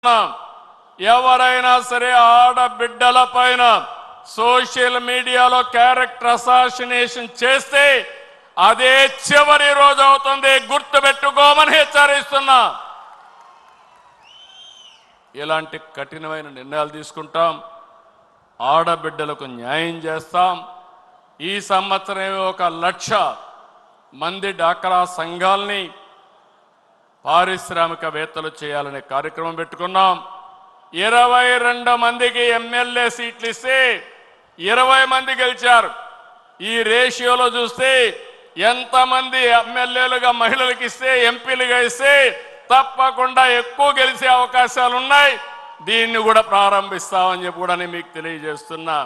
ఎవరైనా సరే ఆడబిడ్డల పైన సోషల్ మీడియాలో క్యారెక్టర్ అసాసినేషన్ చేస్తే అదే చివరి రోజు అవుతుంది, గుర్తుపెట్టుకోమని హెచ్చరిస్తున్నా. ఇలాంటి కఠినమైన నిర్ణయాలు తీసుకుంటాం, ఆడబిడ్డలకు న్యాయం చేస్తాం. ఈ సంవత్సరం 1,00,000 మంది డాక్రా సంఘాల్ని పారిశ్రామికవేత్తలు చేయాలనే కార్యక్రమం పెట్టుకున్నాం. 22 మందికి ఎమ్మెల్యే సీట్లు ఇస్తే 20 మంది గెలిచారు. ఈ రేషియోలో చూస్తే ఎంతమంది ఎమ్మెల్యేలుగా మహిళలకు ఇస్తే, ఎంపీలుగా ఇస్తే తప్పకుండా ఎక్కువ గెలిచే అవకాశాలు ఉన్నాయి. దీన్ని కూడా ప్రారంభిస్తామని చెప్పి కూడా నేను మీకు తెలియజేస్తున్నా.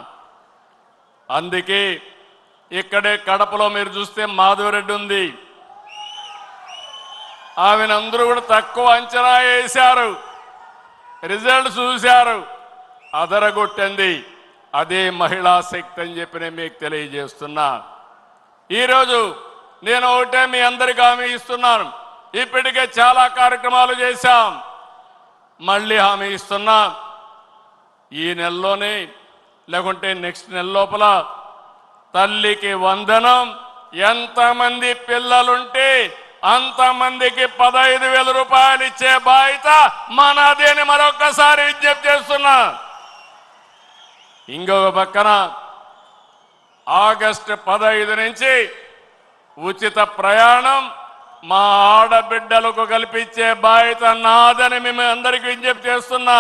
అందుకే ఇక్కడే కడపలో మీరు చూస్తే మాధవరెడ్డి ఉంది. ఆమెను అందరూ కూడా తక్కువ అంచనా వేశారు, రిజల్ట్ చూశారు, అదరగొట్టింది. అదే మహిళా శక్తి అని చెప్పి నేను మీకు తెలియజేస్తున్నా. ఈరోజు నేను ఒకటే మీ అందరికీ హామీ ఇస్తున్నాను. ఇప్పటికే చాలా కార్యక్రమాలు చేశాం, మళ్ళీ హామీ ఇస్తున్నా. ఈ నెలలోనే లేకుంటే నెక్స్ట్ నెల లోపల తల్లికి వందనం, ఎంతమంది పిల్లలుంటే అంతమందికి 15,000 రూపాయలు ఇచ్చే బాధ్యత మనది అని మరొకసారి విజ్ఞప్తి చేస్తున్నా. ఇంకొక పక్కన ఆగస్టు 15 నుంచి ఉచిత ప్రయాణం మా ఆడబిడ్డలకు కల్పించే బాధ్యత నాదని మేము అందరికీ విజ్ఞప్తి చేస్తున్నా.